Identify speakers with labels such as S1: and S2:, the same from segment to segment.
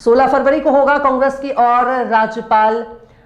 S1: 16 फरवरी को होगा कांग्रेस की और राज्यपाल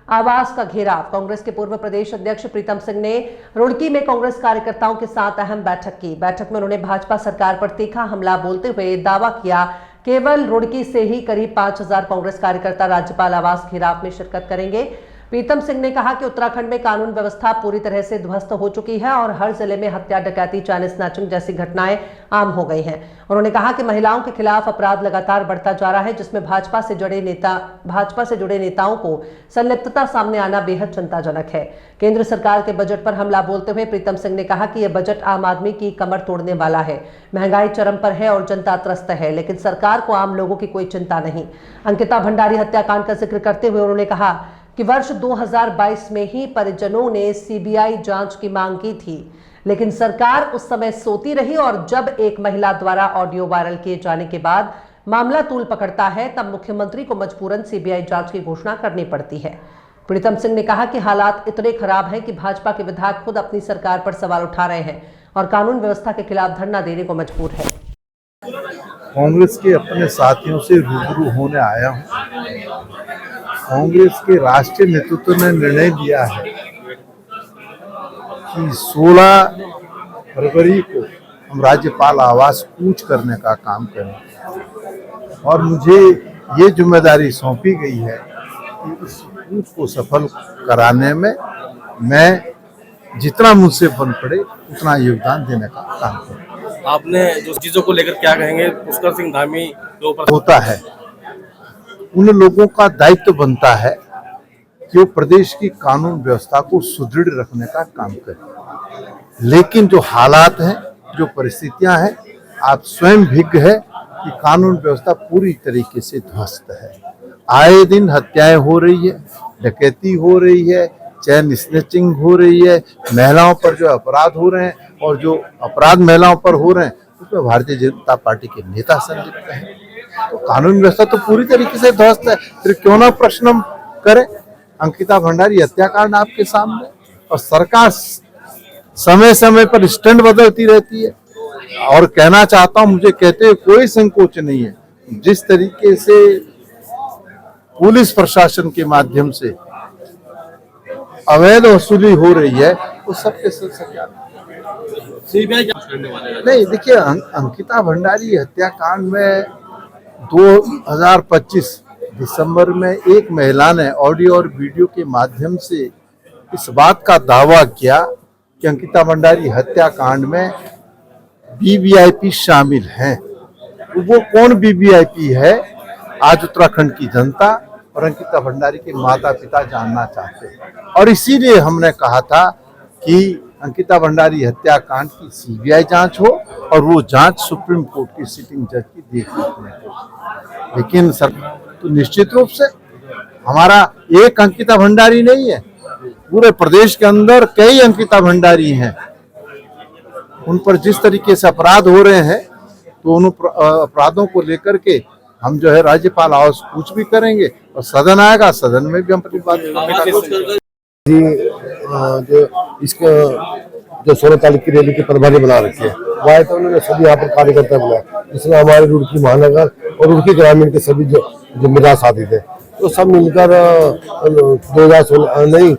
S1: आवास का घेराव। कांग्रेस के पूर्व प्रदेश अध्यक्ष प्रीतम सिंह ने रुड़की में कांग्रेस कार्यकर्ताओं के साथ अहम बैठक की। बैठक में उन्होंने भाजपा सरकार पर तीखा हमला बोलते हुए दावा किया केवल रुड़की से ही करीब 5000 कांग्रेस कार्यकर्ता राज्यपाल आवास घेराव में शिरकत करेंगे। प्रीतम सिंह ने कहा कि उत्तराखंड में कानून व्यवस्था पूरी तरह से ध्वस्त हो चुकी है और हर जिले में हत्या, डकैती, चैन स्नैचिंग जैसी घटनाएं आम हो गई हैं। उन्होंने कहा कि महिलाओं के खिलाफ अपराध लगातार बढ़ता जा रहा है, जिसमें भाजपा से जुड़े नेताओं को संलिप्तता सामने आना बेहद चिंताजनक है। केंद्र सरकार के बजट पर हमला बोलते हुए प्रीतम सिंह ने कहा कि यह बजट आम आदमी की कमर तोड़ने वाला है। महंगाई चरम पर है और जनता त्रस्त है, लेकिन सरकार को आम लोगों की कोई चिंता नहीं। अंकिता भंडारी हत्याकांड का जिक्र करते हुए उन्होंने कहा कि वर्ष 2022 में ही परिजनों ने सीबीआई जांच की मांग की थी, लेकिन सरकार उस समय सोती रही और जब एक महिला द्वारा ऑडियो वायरल किए जाने के बाद मामला तूल पकड़ता है, तब मुख्यमंत्री को मजबूरन सीबीआई जांच की घोषणा करनी पड़ती है। प्रीतम सिंह ने कहा कि हालात इतने खराब हैं कि भाजपा के विधायक खुद अपनी सरकार पर सवाल उठा रहे हैं और कानून व्यवस्था के खिलाफ धरना देने को मजबूर है।
S2: कांग्रेस के अपने साथियों से रूबरू होने आया हूं। कांग्रेस के राष्ट्रीय नेतृत्व ने निर्णय लिया है कि 16 फरवरी को हम राज्यपाल आवास कूच करने का काम करें और मुझे ये जिम्मेदारी सौंपी गई है कि इस कूच को सफल कराने में मैं जितना मुझसे बन पड़े उतना योगदान देने का काम करूं।
S3: आपने जो चीजों को लेकर क्या कहेंगे? पुष्कर सिंह धामी के ऊपर
S2: होता है, उन लोगों का दायित्व बनता है कि वो प्रदेश की कानून व्यवस्था को सुदृढ़ रखने का काम करें, लेकिन जो हालात हैं, जो परिस्थितियां हैं, आप स्वयं भिज्ञ है कि कानून व्यवस्था पूरी तरीके से ध्वस्त है। आए दिन हत्याएं हो रही है, डकैती हो रही है, चैन स्नैचिंग हो रही है, महिलाओं पर जो अपराध हो रहे हैं और जो अपराध महिलाओं पर हो रहे हैं उसमें भारतीय जनता पार्टी के नेता संलिप्त हैं। तो कानून व्यवस्था तो पूरी तरीके से ध्वस्त है, फिर क्यों ना प्रश्न हम करें। अंकिता भंडारी हत्याकांड आपके सामने, और सरकार समय समय पर स्टैंड बदलती रहती है। और कहना चाहता हूं, मुझे कहते हुए कोई संकोच नहीं है, जिस तरीके से पुलिस प्रशासन के माध्यम से अवैध वसूली हो रही है वो सबके सरकार
S3: सीबीआई जांच करने वाले
S2: नहीं। देखिए, अंकिता भंडारी हत्याकांड में 2025 दिसंबर में एक महिला ने ऑडियो और वीडियो के माध्यम से इस बात का दावा किया कि अंकिता भंडारी हत्याकांड में वीवीआईपी शामिल हैं। वो कौन वीवीआईपी है, आज उत्तराखंड की जनता और अंकिता भंडारी के माता पिता जानना चाहते हैं। और इसीलिए हमने कहा था कि अंकिता भंडारी हत्याकांड की सीबीआई जांच हो और वो जांच सुप्रीम कोर्ट की सिटिंग जज की देखरेख में हो। लेकिन सर, तो निश्चित रूप से हमारा एक अंकिता भंडारी नहीं है, पूरे प्रदेश के अंदर कई अंकिता भंडारी हैं। उन पर जिस तरीके से अपराध हो रहे हैं, तो उन अपराधों को लेकर के हम जो है राज्यपाल आवास कूच भी करेंगे और सदन आएगा, सदन में भी हम प्रतिवाद
S4: जी। जो इसका जो 16 तारीख की रैली के प्रभारी बना रखे हैं, वह तो उन्होंने सभी यहाँ पर कार्यकर्ता बुलाया, जिसमें हमारे रुड़की महानगर और रुड़की ग्रामीण के सभी जो जिम्मेदार साथी थे, तो सब मिलकर 2016 नहीं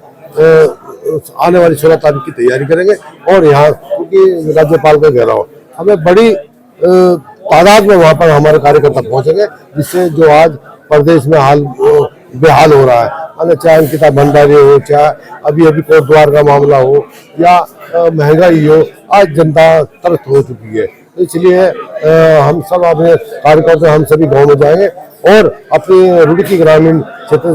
S4: आने वाली 16 तारीख की तैयारी करेंगे। और यहाँ क्योंकि राज्यपाल का घेराव, हमें बड़ी तादाद में वहाँ पर हमारे कार्यकर्ता पहुंचेंगे, जिससे जो आज प्रदेश में हाल बेहाल हो रहा है, चाहे अंकिता भंडारी हो, चाहे अभी कोर्ट द्वार का मामला हो या महंगाई हो, आज जनता त्रस्त हो चुकी है। तो इसलिए हम सब अपने कार्यकर्ता हम सभी गाँव में जाएंगे और अपनी रुड़की ग्रामीण क्षेत्र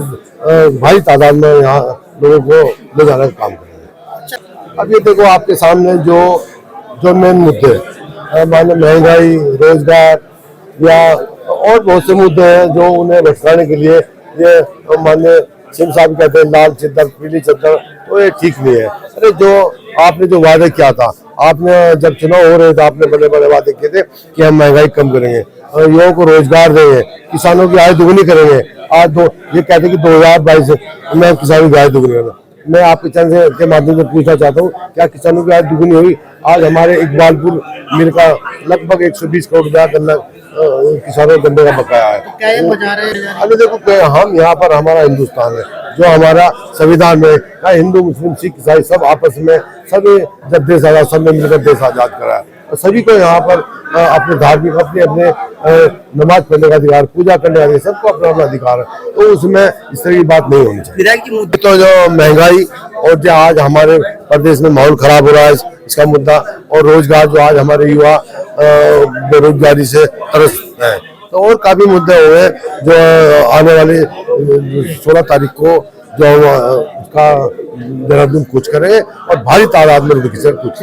S4: भारी तादाद में यहाँ लोगों को ले जाने का काम करेंगे। अब ये देखो आपके सामने जो मेन मुद्दे माने महंगाई, रोजगार या और बहुत से मुद्दे हैं जो उन्हें भटकाने के लिए ये मान्य सिंह साहब कहते हैं लाल चद्दर, पीली चद्दर, तो ये ठीक नहीं है। अरे जो आपने जो वादे किया था, आपने जब चुनाव हो रहे थे आपने बड़े बड़े वादे किए थे कि हम महंगाई कम करेंगे, युवाओं को रोजगार देंगे, किसानों की आय दुगनी करेंगे। आज ये कहते हैं कि 2022 में किसानों की आय दुगनी करना। मैं आपके चैनल के माध्यम से पूछना चाहता हूँ, क्या किसानों की आय दुगनी हुई? आज हमारे इकबालपुर मिल का लगभग 120 करोड़ रुपया गन्ना किसानों के गन्ने का बकाया है।
S5: क्या ये मुजाहरे
S4: अभी देखो हम यहाँ पर हमारा हिंदुस्तान है, जो हमारा संविधान में हिंदू मुस्लिम सिख ईसाई सब आपस में सभी जब देश आजाद सब ने मिलकर देश आजाद करा है, सभी को यहाँ पर अपने धार्मिक अपने अपने नमाज पढ़ने का अधिकार, पूजा करने का अधिकार, सबको अपना अपना अधिकार है। तो उसमें इस तरह की बात नहीं होनी चाहिए। तो जो महंगाई और जो आज हमारे प्रदेश में माहौल खराब हो रहा है इसका मुद्दा, और रोजगार जो आज हमारे युवा बेरोजगारी से तरस है, तो और काफी मुद्दे हुए जो आने वाले 16 तारीख को जो उसका देहरादून कूच करें और भारी तादाद में कूच